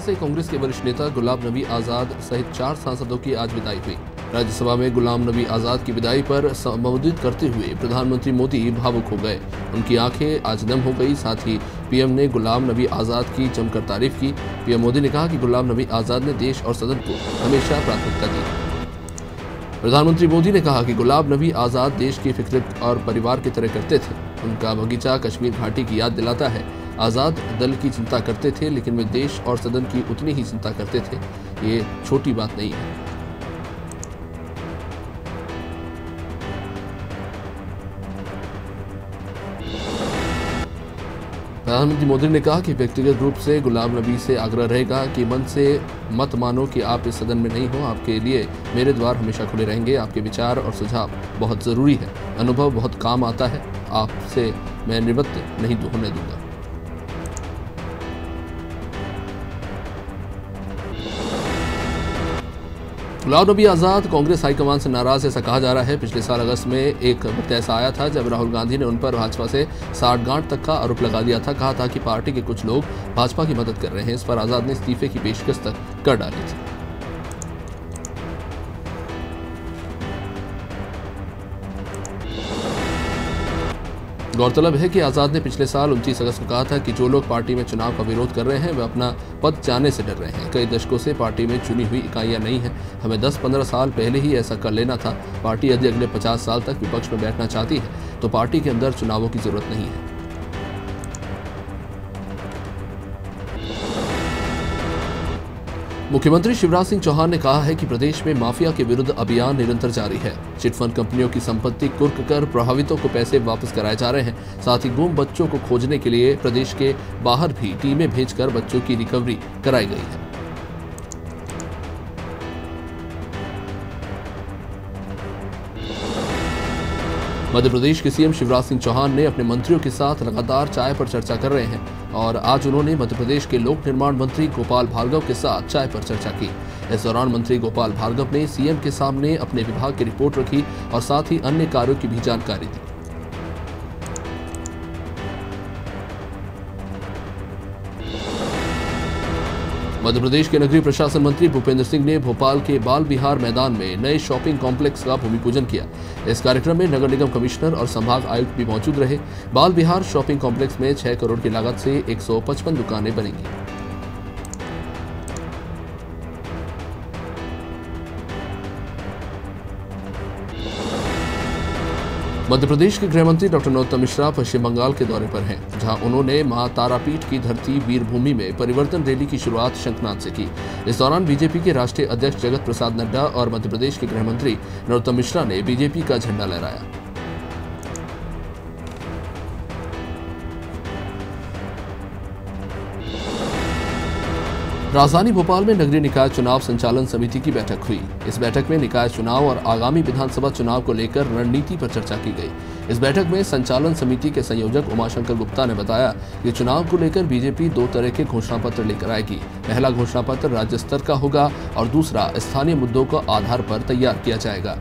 से कांग्रेस के वरिष्ठ नेता गुलाम नबी आजाद सहित 4 सांसदों की आज विदाई हुई। राज्यसभा में गुलाम नबी आजाद की विदाई पर संबोधित करते हुए प्रधानमंत्री मोदी भावुक हो गए। उनकी आंखें आज नम हो गई। साथ ही पीएम ने गुलाम नबी आजाद की जमकर तारीफ की। पीएम मोदी ने कहा कि गुलाम नबी आजाद ने देश और सदन को हमेशा प्राथमिकता दी। प्रधानमंत्री मोदी ने कहा कि गुलाम नबी आजाद देश की फिक्र और परिवार की तरह करते थे। उनका बगीचा कश्मीर घाटी की याद दिलाता है। आजाद दल की चिंता करते थे, लेकिन वे देश और सदन की उतनी ही चिंता करते थे। ये छोटी बात नहीं है। प्रधानमंत्री मोदी ने कहा कि व्यक्तिगत रूप से गुलाम नबी से आग्रह रहेगा कि मन से मत मानो कि आप इस सदन में नहीं हो। आपके लिए मेरे द्वार हमेशा खुले रहेंगे। आपके विचार और सुझाव बहुत जरूरी है। अनुभव बहुत काम आता है। आपसे मैं निवृत्त नहीं होने दूंगा। गुलाम नबी आजाद कांग्रेस हाईकमान से नाराज ऐसा कहा जा रहा है। पिछले साल अगस्त में एक वक्त ऐसा आया था जब राहुल गांधी ने उन पर भाजपा से साठगांठ तक का आरोप लगा दिया था। कहा था कि पार्टी के कुछ लोग भाजपा की मदद कर रहे हैं। इस पर आजाद ने इस्तीफे की पेशकश तक कर डाली थी। गौरतलब है कि आजाद ने पिछले साल 29 अगस्त को कहा था कि जो लोग पार्टी में चुनाव का विरोध कर रहे हैं वे अपना पद जाने से डर रहे हैं। कई दशकों से पार्टी में चुनी हुई इकाइयां नहीं हैं। हमें 10-15 साल पहले ही ऐसा कर लेना था। पार्टी यदि अगले 50 साल तक विपक्ष में बैठना चाहती है तो पार्टी के अंदर चुनावों की जरूरत नहीं है। मुख्यमंत्री शिवराज सिंह चौहान ने कहा है कि प्रदेश में माफिया के विरुद्ध अभियान निरंतर जारी है। चिटफंड कंपनियों की संपत्ति कुर्क कर प्रभावितों को पैसे वापस कराए जा रहे हैं। साथ ही गुम बच्चों को खोजने के लिए प्रदेश के बाहर भी टीमें भेजकर बच्चों की रिकवरी कराई गई है। मध्य प्रदेश के सीएम शिवराज सिंह चौहान ने अपने मंत्रियों के साथ लगातार चाय पर चर्चा कर रहे हैं और आज उन्होंने मध्य प्रदेश के लोक निर्माण मंत्री गोपाल भार्गव के साथ चाय पर चर्चा की। इस दौरान मंत्री गोपाल भार्गव ने सीएम के सामने अपने विभाग की रिपोर्ट रखी और साथ ही अन्य कार्यों की भी जानकारी दी। मध्य प्रदेश के नगरीय प्रशासन मंत्री भूपेंद्र सिंह ने भोपाल के बाल विहार मैदान में नए शॉपिंग कॉम्प्लेक्स का भूमि पूजन किया। इस कार्यक्रम में नगर निगम कमिश्नर और संभाग आयुक्त भी मौजूद रहे। बाल विहार शॉपिंग कॉम्प्लेक्स में 6 करोड़ की लागत से 155 दुकानें बनेंगी। मध्य प्रदेश के गृह मंत्री डॉक्टर नरोत्तम मिश्रा पश्चिम बंगाल के दौरे पर हैं, जहां उन्होंने मां तारापीठ की धरती वीरभूमि में परिवर्तन रैली की शुरुआत शंखनाद से की। इस दौरान बीजेपी के राष्ट्रीय अध्यक्ष जगत प्रसाद नड्डा और मध्य प्रदेश के गृह मंत्री नरोत्तम मिश्रा ने बीजेपी का झंडा लहराया। राजधानी भोपाल में नगरीय निकाय चुनाव संचालन समिति की बैठक हुई। इस बैठक में निकाय चुनाव और आगामी विधानसभा चुनाव को लेकर रणनीति पर चर्चा की गई। इस बैठक में संचालन समिति के संयोजक उमाशंकर गुप्ता ने बताया कि चुनाव को लेकर बीजेपी 2 तरह के घोषणा पत्र लेकर आएगी। पहला घोषणा पत्र राज्य स्तर का होगा और दूसरा स्थानीय मुद्दों के आधार पर तैयार किया जाएगा।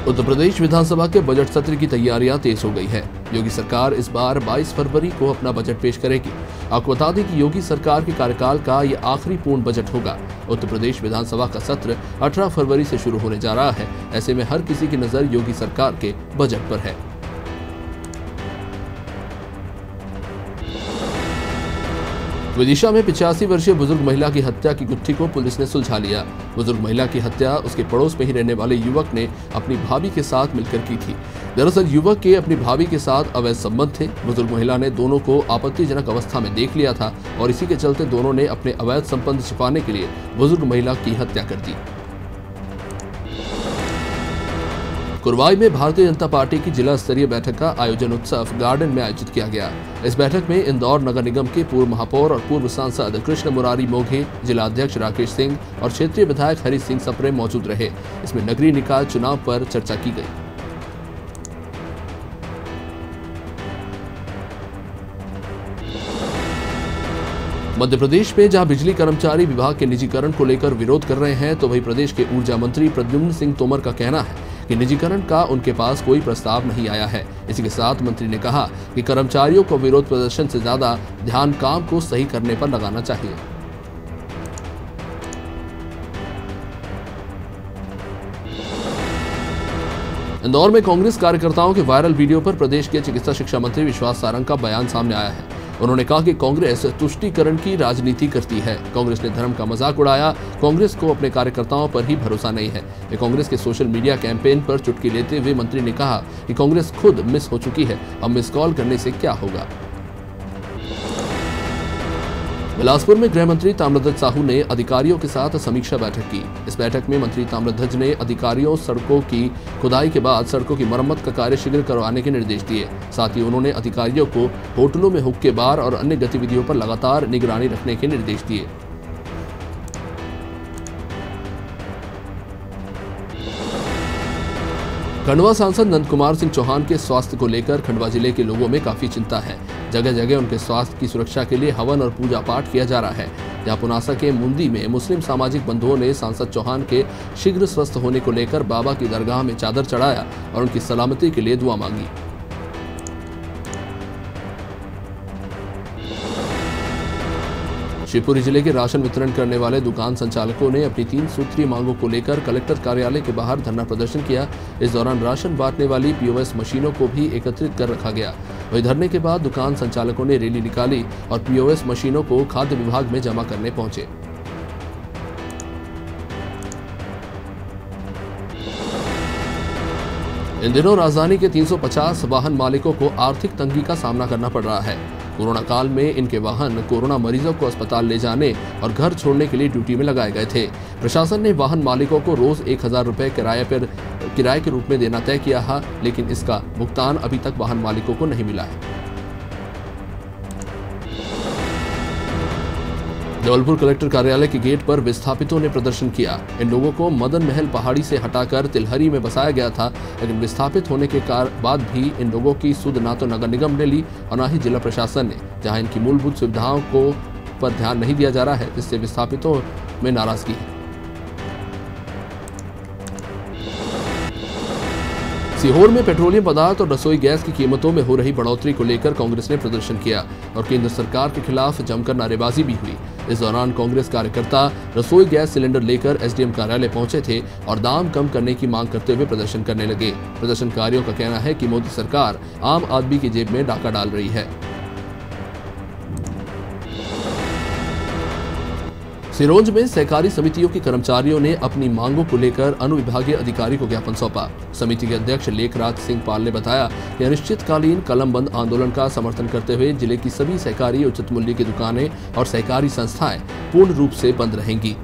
उत्तर प्रदेश विधानसभा के बजट सत्र की तैयारियां तेज हो गई है। योगी सरकार इस बार 22 फरवरी को अपना बजट पेश करेगी। आपको बता दें कि योगी सरकार के कार्यकाल का यह आखिरी पूर्ण बजट होगा। उत्तर प्रदेश विधानसभा का सत्र 18 फरवरी से शुरू होने जा रहा है। ऐसे में हर किसी की नजर योगी सरकार के बजट पर है। विदिशा में 85 वर्षीय बुजुर्ग महिला की हत्या की गुत्थी को पुलिस ने सुलझा लिया। बुजुर्ग महिला की हत्या उसके पड़ोस में ही रहने वाले युवक ने अपनी भाभी के साथ मिलकर की थी। दरअसल युवक के अपनी भाभी के साथ अवैध संबंध थे। बुजुर्ग महिला ने दोनों को आपत्तिजनक अवस्था में देख लिया था और इसी के चलते दोनों ने अपने अवैध संबंध छिपाने के लिए बुजुर्ग महिला की हत्या कर दी। कुरवाई में भारतीय जनता पार्टी की जिला स्तरीय बैठक का आयोजन उत्सव गार्डन में आयोजित किया गया। इस बैठक में इंदौर नगर निगम के पूर्व महापौर और पूर्व सांसद कृष्ण मुरारी मोघे, जिला अध्यक्ष राकेश सिंह और क्षेत्रीय विधायक हरि सिंह सप्रे मौजूद रहे। इसमें नगरीय निकाय चुनाव पर चर्चा की गई। मध्य प्रदेश में जहां बिजली कर्मचारी विभाग के निजीकरण को लेकर विरोध कर रहे हैं, तो वहीं प्रदेश के ऊर्जा मंत्री प्रद्युम्न सिंह तोमर का कहना है कि निजीकरण का उनके पास कोई प्रस्ताव नहीं आया है। इसी के साथ मंत्री ने कहा कि कर्मचारियों को विरोध प्रदर्शन से ज्यादा ध्यान काम को सही करने पर लगाना चाहिए। इंदौर में कांग्रेस कार्यकर्ताओं के वायरल वीडियो पर प्रदेश के चिकित्सा शिक्षा मंत्री विश्वास सारंग का बयान सामने आया है। उन्होंने कहा कि कांग्रेस तुष्टीकरण की राजनीति करती है। कांग्रेस ने धर्म का मजाक उड़ाया। कांग्रेस को अपने कार्यकर्ताओं पर ही भरोसा नहीं है। वे कांग्रेस के सोशल मीडिया कैंपेन पर चुटकी लेते हुए मंत्री ने कहा कि कांग्रेस खुद मिस हो चुकी है, अब मिस कॉल करने से क्या होगा। बिलासपुर में गृह मंत्री ताम्रध्वज साहू ने अधिकारियों के साथ समीक्षा बैठक की। इस बैठक में मंत्री ताम्रध्वज ने अधिकारियों सड़कों की खुदाई के बाद सड़कों की मरम्मत का कार्य शीघ्र करवाने के निर्देश दिए। साथ ही उन्होंने अधिकारियों को होटलों में हुक्के बार और अन्य गतिविधियों पर लगातार निगरानी रखने के निर्देश दिए। खंडवा सांसद नंद कुमार सिंह चौहान के स्वास्थ्य को लेकर खंडवा जिले के लोगों में काफी चिंता है। जगह जगह उनके स्वास्थ्य की सुरक्षा के लिए हवन और पूजा पाठ किया जा रहा है। जहां पुनासा के मुंदी में मुस्लिम सामाजिक बंधुओं ने सांसद चौहान के शीघ्र स्वस्थ होने को लेकर बाबा की दरगाह में चादर चढ़ाया और उनकी सलामती के लिए दुआ मांगी। शिवपुरी जिले के राशन वितरण करने वाले दुकान संचालकों ने अपनी 3 सूत्रीय मांगों को लेकर कलेक्टर कार्यालय के बाहर धरना प्रदर्शन किया। इस दौरान राशन बांटने वाली पीओएस मशीनों को भी एकत्रित कर रखा गया। वहीं धरने के बाद दुकान संचालकों ने रैली निकाली और पीओएस मशीनों को खाद्य विभाग में जमा करने पहुंचे। इन दिनों राजधानी के 350 वाहन मालिकों को आर्थिक तंगी का सामना करना पड़ रहा है। कोरोना काल में इनके वाहन कोरोना मरीजों को अस्पताल ले जाने और घर छोड़ने के लिए ड्यूटी में लगाए गए थे। प्रशासन ने वाहन मालिकों को रोज 1000 रुपए किराए के रूप में देना तय किया है, लेकिन इसका भुगतान अभी तक वाहन मालिकों को नहीं मिला है। जबलपुर कलेक्टर कार्यालय के गेट पर विस्थापितों ने प्रदर्शन किया। इन लोगों को मदन महल पहाड़ी से हटाकर तिलहरी में बसाया गया था, लेकिन विस्थापित होने के बाद भी इन लोगों की सुध ना तो नगर निगम ने ली और न ही जिला प्रशासन ने, जहां इनकी मूलभूत सुविधाओं को पर ध्यान नहीं दिया जा रहा है, जिससे विस्थापितों में नाराजगी है। सीहोर में पेट्रोलियम पदार्थ और रसोई गैस की कीमतों में हो रही बढ़ोतरी को लेकर कांग्रेस ने प्रदर्शन किया और केंद्र सरकार के खिलाफ जमकर नारेबाजी भी हुई। इस दौरान कांग्रेस कार्यकर्ता रसोई गैस सिलेंडर लेकर एसडीएम कार्यालय पहुंचे थे और दाम कम करने की मांग करते हुए प्रदर्शन करने लगे। प्रदर्शनकारियों का कहना है कि मोदी सरकार आम आदमी की जेब में डाका डाल रही है। सिरोंज में सहकारी समितियों के कर्मचारियों ने अपनी मांगों को लेकर अनुविभागीय अधिकारी को ज्ञापन सौंपा। समिति के अध्यक्ष लेखराज सिंह पाल ने बताया कि अनिश्चितकालीन कलम बंद आंदोलन का समर्थन करते हुए जिले की सभी सहकारी उचित मूल्य की दुकानें और सहकारी संस्थाएं पूर्ण रूप से बंद रहेंगी।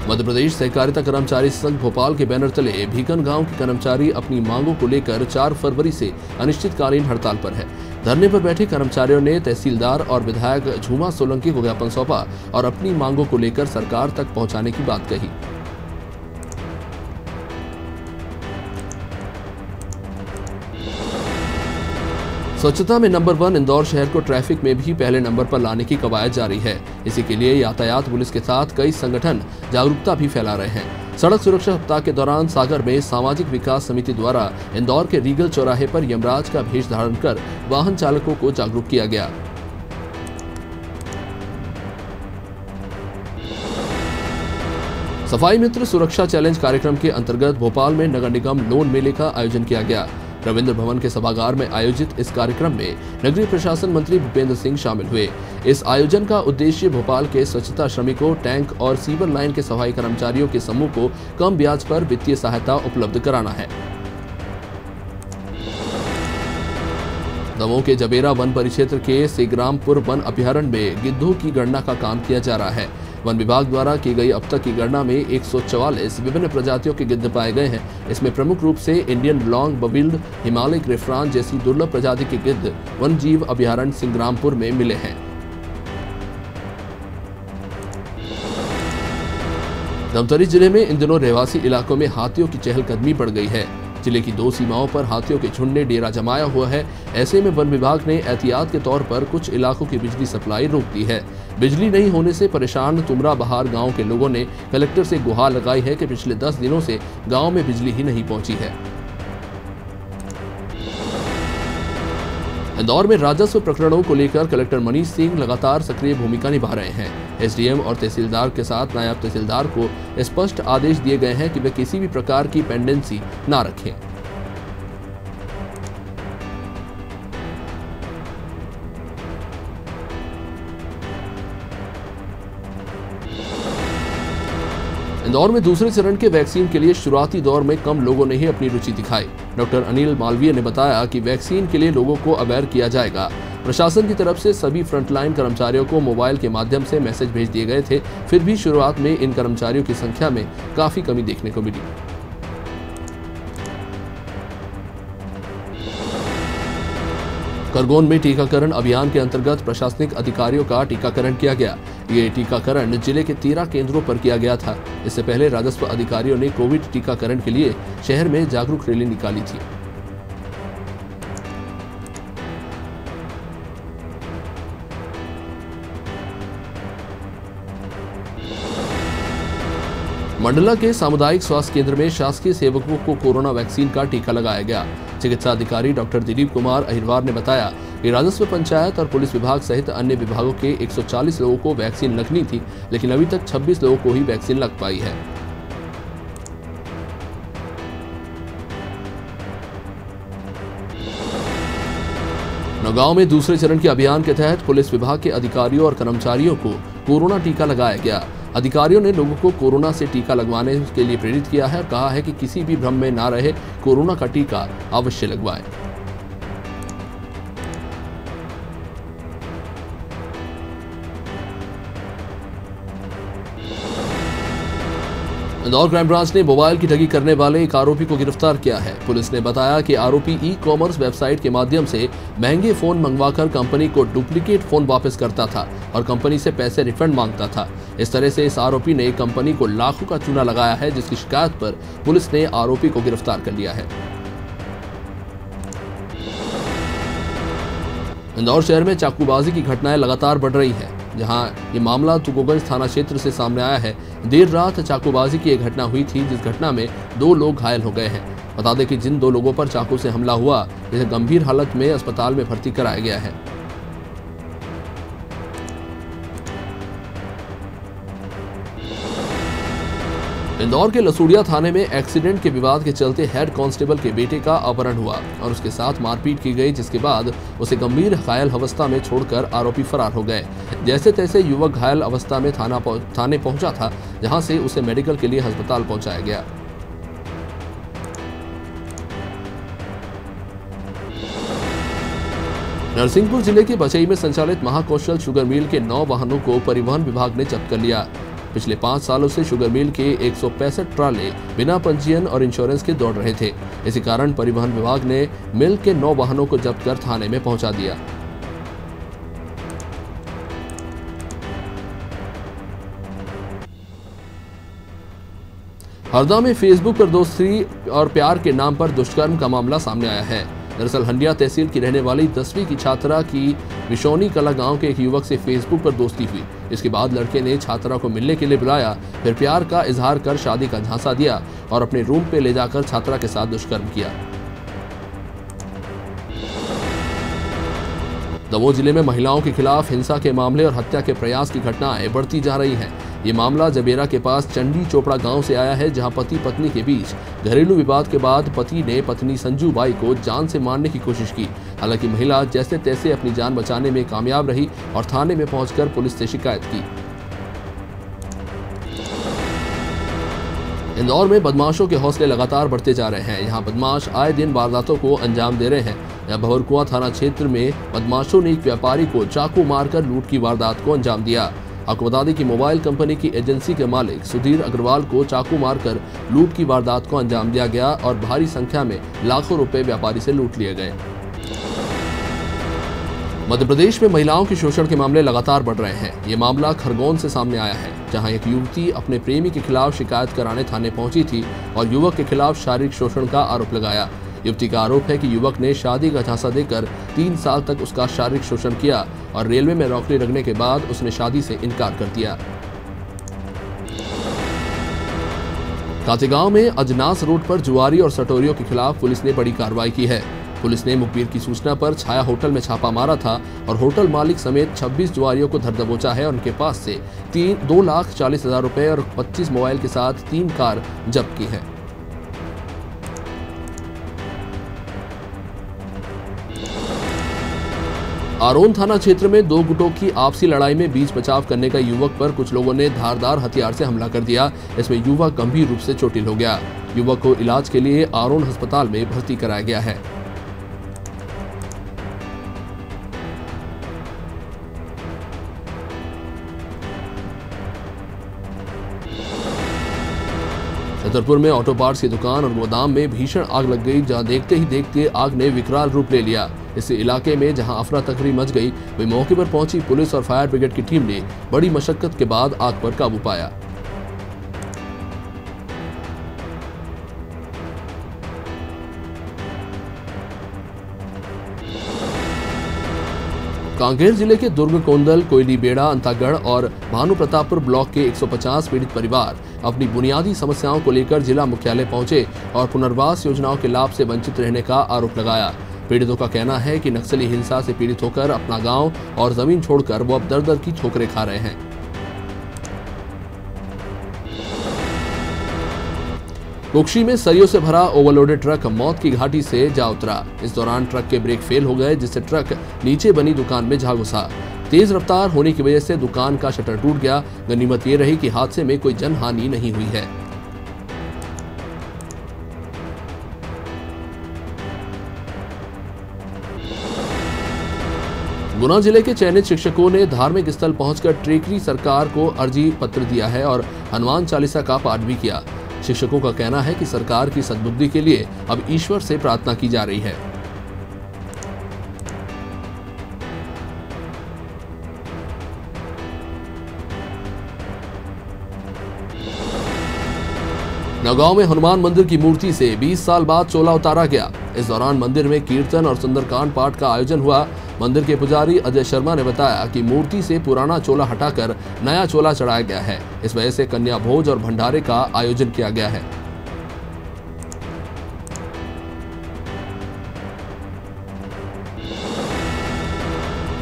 मध्य प्रदेश सहकारिता कर्मचारी संघ भोपाल के बैनर तले भीकन गांव के कर्मचारी अपनी मांगों को लेकर 4 फरवरी से अनिश्चितकालीन हड़ताल पर है। धरने पर बैठे कर्मचारियों ने तहसीलदार और विधायक झूमा सोलंकी को ज्ञापन सौंपा और अपनी मांगों को लेकर सरकार तक पहुंचाने की बात कही। स्वच्छता में नंबर 1 इंदौर शहर को ट्रैफिक में भी पहले नंबर पर लाने की कवायद जारी है। इसी के लिए यातायात पुलिस के साथ कई संगठन जागरूकता भी फैला रहे हैं। सड़क सुरक्षा सप्ताह के दौरान सागर में सामाजिक विकास समिति द्वारा इंदौर के रीगल चौराहे पर यमराज का भेष धारण कर वाहन चालकों को जागरूक किया गया। सफाई मित्र सुरक्षा चैलेंज कार्यक्रम के अंतर्गत भोपाल में नगर निगम लोन मेले का आयोजन किया गया। रविंद्र भवन के सभागार में आयोजित इस कार्यक्रम में नगरीय प्रशासन मंत्री भूपेंद्र सिंह शामिल हुए। इस आयोजन का उद्देश्य भोपाल के स्वच्छता श्रमिकों, टैंक और सीवर लाइन के सफाई कर्मचारियों के समूह को कम ब्याज पर वित्तीय सहायता उपलब्ध कराना है। दमोह के जबेरा वन परिक्षेत्र के सेग्रामपुर वन अभयारण्य में गिद्धों की गणना का काम किया जा रहा है। वन विभाग द्वारा की गई अब तक की गणना में 144 विभिन्न प्रजातियों के गिद्ध पाए गए हैं। इसमें प्रमुख रूप से इंडियन लॉन्ग बबिल्ड, हिमालय ग्रेफ्रान जैसी दुर्लभ प्रजाति के गिद्ध वन जीव अभयारण्य सिंग्रामपुर में मिले हैं। धमतरी जिले में इन दिनों रहवासी इलाकों में हाथियों की चहलकदमी बढ़ गई है। जिले की 2 सीमाओं पर हाथियों के झुंड ने डेरा जमाया हुआ है। ऐसे में वन विभाग ने एहतियात के तौर पर कुछ इलाकों की बिजली सप्लाई रोक दी है। बिजली नहीं होने से परेशान तुमरा बहार गांव के लोगों ने कलेक्टर से गुहार लगाई है कि पिछले 10 दिनों से गांव में बिजली ही नहीं पहुंची है। इंदौर में राजस्व प्रकरणों को लेकर कलेक्टर मनीष सिंह लगातार सक्रिय भूमिका निभा रहे हैं। एसडीएम और तहसीलदार के साथ नायब तहसीलदार को स्पष्ट आदेश दिए गए हैं कि वे किसी भी प्रकार की पेंडेंसी न रखें। इंदौर में दूसरे चरण के वैक्सीन के लिए शुरुआती दौर में कम लोगों ने ही अपनी रुचि दिखाई। डॉक्टर अनिल मालवीय ने बताया कि वैक्सीन के लिए लोगों को अवेयर किया जाएगा। प्रशासन की तरफ से सभी फ्रंटलाइन कर्मचारियों को मोबाइल के माध्यम से मैसेज भेज दिए गए थे। फिर भी शुरुआत में इन कर्मचारियों की संख्या में काफी कमी देखने को मिली। खरगोन में टीकाकरण अभियान के अंतर्गत प्रशासनिक अधिकारियों का टीकाकरण किया गया। ये टीकाकरण जिले के 13 केंद्रों पर किया गया था। इससे पहले राजस्व अधिकारियों ने कोविड टीकाकरण के लिए शहर में जागरूक रैली निकाली थी। मंडला के सामुदायिक स्वास्थ्य केंद्र में शासकीय सेवकों को कोरोना वैक्सीन का टीका लगाया गया। चिकित्सा अधिकारी डॉक्टर दिलीप कुमार अहिरवार ने बताया कि राजस्व, पंचायत और पुलिस विभाग सहित अन्य विभागों के 140 लोगों को वैक्सीन लगनी थी, लेकिन अभी तक 26 लोगों को ही वैक्सीन लग पाई है। नौगांव में दूसरे चरण के अभियान के तहत पुलिस विभाग के अधिकारियों और कर्मचारियों को कोरोना टीका लगाया गया। अधिकारियों ने लोगों को कोरोना से टीका लगवाने के लिए प्रेरित किया है और कहा है कि किसी भी भ्रम में ना रहे, कोरोना का टीका अवश्य लगवाएं। इंदौर क्राइम ब्रांच ने मोबाइल की ठगी करने वाले एक आरोपी को गिरफ्तार किया है। पुलिस ने बताया कि आरोपी ई-कॉमर्स वेबसाइट के माध्यम से महंगे फोन मंगवाकर कंपनी को डुप्लीकेट फोन वापस करता था और कंपनी से पैसे रिफंड मांगता था। इस तरह से इस आरोपी ने कंपनी को लाखों का चूना लगाया है, जिसकी शिकायत पर पुलिस ने आरोपी को गिरफ्तार कर लिया है। इंदौर शहर में चाकूबाजी की घटनाएं लगातार बढ़ रही हैं। जहां ये मामला तुगोगंज थाना क्षेत्र से सामने आया है। देर रात चाकूबाजी की एक घटना हुई थी, जिस घटना में 2 लोग घायल हो गए हैं। बता दें कि जिन 2 लोगों पर चाकू से हमला हुआ, इसे गंभीर हालत में अस्पताल में भर्ती कराया गया है। इंदौर के लसूड़िया थाने में एक्सीडेंट के विवाद के चलते हेड कांस्टेबल के बेटे का अपहरण हुआ और उसके साथ मारपीट की गई, जिसके बाद उसे गंभीर घायल अवस्था में छोड़कर आरोपी फरार हो गए। जैसे तैसे युवक घायल अवस्था में थाने पहुंचा था, जहां से उसे मेडिकल के लिए अस्पताल पहुंचाया गया। नरसिंहपुर जिले के बचई में संचालित महाकौशल शुगर मिल के 9 वाहनों को परिवहन विभाग ने जब्त कर लिया। पिछले 5 सालों से शुगर मिल के 165 ट्राले बिना पंजीयन और इंश्योरेंस के दौड़ रहे थे। इसी कारण परिवहन विभाग ने मिल के 9 वाहनों को जब्त कर थाने में पहुंचा दिया। हरदा में फेसबुक पर दोस्ती और प्यार के नाम पर दुष्कर्म का मामला सामने आया है। दरअसल हंडिया तहसील की रहने वाली 10वीं की छात्रा की विशोनी कला गांव के एक युवक से फेसबुक पर दोस्ती हुई। इसके बाद लड़के ने छात्रा को मिलने के लिए बुलाया, फिर प्यार का इजहार कर शादी का झांसा दिया और अपने रूम पे ले जाकर छात्रा के साथ दुष्कर्म किया। दमोह जिले में महिलाओं के खिलाफ हिंसा के मामले और हत्या के प्रयास की घटनाएं बढ़ती जा रही हैं। ये मामला जबेरा के पास चंडी चोपड़ा गांव से आया है, जहां पति पत्नी के बीच घरेलू विवाद के बाद पति ने पत्नी संजू बाई को जान से मारने की कोशिश की। हालांकि महिला जैसे तैसे अपनी जान बचाने में कामयाब रही और थाने में पहुंचकर पुलिस से शिकायत की। इंदौर में बदमाशों के हौसले लगातार बढ़ते जा रहे हैं। यहाँ बदमाश आए दिन वारदातों को अंजाम दे रहे हैं। यहाँ भवरकुआं थाना क्षेत्र में बदमाशों ने एक व्यापारी को चाकू मारकर लूट की वारदात को अंजाम दिया। आपको बता दें कि मोबाइल कंपनी की एजेंसी के मालिक सुधीर अग्रवाल को चाकू मारकर लूट की वारदात को अंजाम दिया गया और भारी संख्या में लाखों रुपए व्यापारी से लूट लिए गए। मध्य प्रदेश में महिलाओं के शोषण के मामले लगातार बढ़ रहे हैं। ये मामला खरगोन से सामने आया है, जहां एक युवती अपने प्रेमी के खिलाफ शिकायत कराने थाने पहुंची थी और युवक के खिलाफ शारीरिक शोषण का आरोप लगाया। युवती का आरोप है कि युवक ने शादी का झांसा देकर 3 साल तक उसका शारीरिक शोषण किया और रेलवे में नौकरी लगने के बाद उसने शादी से इनकार कर दिया। कातेगांव में अजनास रोड पर जुआरी और सटोरियों के खिलाफ पुलिस ने बड़ी कार्रवाई की है। पुलिस ने मुखबिर की सूचना पर छाया होटल में छापा मारा था और होटल मालिक समेत 26 जुआरियों को धर दबोचा है और उनके पास से 2,40,000 रुपए और 25 मोबाइल के साथ 3 कार जब्त की है। आरोन थाना क्षेत्र में 2 गुटों की आपसी लड़ाई में बीच बचाव करने का युवक पर कुछ लोगों ने धारदार हथियार से हमला कर दिया। इसमें युवक गंभीर रूप से चोटिल हो गया। युवक को इलाज के लिए आरोन अस्पताल में भर्ती कराया गया है। छतरपुर में ऑटो पार्ट्स की दुकान और गोदाम में भीषण आग लग गई, जहां देखते ही देखते आग ने विकराल रूप ले लिया। इस इलाके में जहां अफरा तफरी मच गई, वहीं मौके पर पहुंची पुलिस और फायर ब्रिगेड की टीम ने बड़ी मशक्कत के बाद आग पर काबू पाया। कांकेर जिले के दुर्ग, कोंदल, कोयली बेड़ा, अंतागढ़ और भानु प्रतापपुर ब्लॉक के 150 पीड़ित परिवार अपनी बुनियादी समस्याओं को लेकर जिला मुख्यालय पहुंचे और पुनर्वास योजनाओं के लाभ से वंचित रहने का आरोप लगाया। पीड़ितों का कहना है कि नक्सली हिंसा से पीड़ित होकर अपना गांव और जमीन छोड़कर वो अब दर-दर की ठोकरें खा रहे हैं। कुक्षी में सरियों से भरा ओवरलोडेड ट्रक मौत की घाटी से जा उतरा। इस दौरान ट्रक के ब्रेक फेल हो गए, जिससे ट्रक नीचे बनी दुकान में जा घुसा। तेज रफ्तार होने की वजह से दुकान का शटर टूट गया। गनीमत ये रही कि हादसे में कोई जनहानि नहीं हुई है। गुना जिले के चयनित शिक्षकों ने धार्मिक स्थल पहुंचकर टेकरी सरकार को अर्जी पत्र दिया है और हनुमान चालीसा का पाठ भी किया। शिक्षकों का कहना है कि सरकार की सद्बुद्धि के लिए अब ईश्वर से प्रार्थना की जा रही है। नौगांव में हनुमान मंदिर की मूर्ति से 20 साल बाद चोला उतारा गया। इस दौरान मंदिर में कीर्तन और सुंदरकांड पाठ का आयोजन हुआ। मंदिर के पुजारी अजय शर्मा ने बताया कि मूर्ति से पुराना चोला हटाकर नया चोला चढ़ाया गया है। इस वजह से कन्या भोज और भंडारे का आयोजन किया गया है।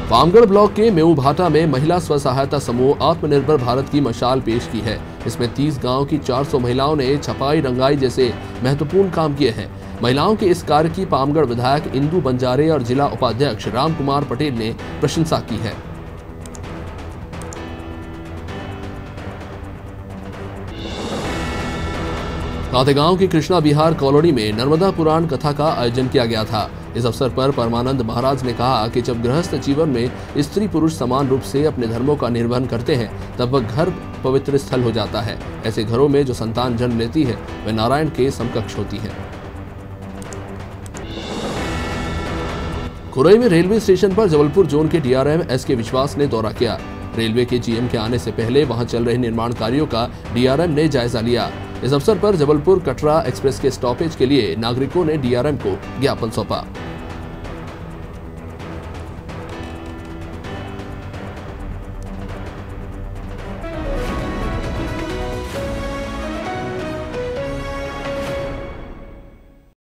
पामगढ़ ब्लॉक के मेऊभाटा में महिला स्व सहायता समूह आत्मनिर्भर भारत की मशाल पेश की है। इसमें 30 गांव की 400 महिलाओं ने छपाई रंगाई जैसे महत्वपूर्ण काम किए हैं। महिलाओं के इस कार्य की पामगढ़ विधायक इंदु बंजारे और जिला उपाध्यक्ष राम कुमार पटेल ने प्रशंसा की है। कातेगांव की कृष्णा विहार कॉलोनी में नर्मदा पुराण कथा का आयोजन किया गया था। इस अवसर पर परमानंद महाराज ने कहा कि जब गृहस्थ जीवन में स्त्री पुरुष समान रूप से अपने धर्मों का निर्वहन करते हैं, तब वह घर पवित्र स्थल हो जाता है। ऐसे घरों में जो संतान जन्म लेती है, वह नारायण के समकक्ष होती है। खुरई में रेलवे स्टेशन पर जबलपुर जोन के डीआरएम एसके विश्वास ने दौरा किया। रेलवे के जीएम के आने से पहले वहां चल रहे निर्माण कार्यों का डीआरएम ने जायजा लिया। इस अवसर पर जबलपुर कटरा एक्सप्रेस के स्टॉपेज के लिए नागरिकों ने डीआरएम को ज्ञापन सौंपा।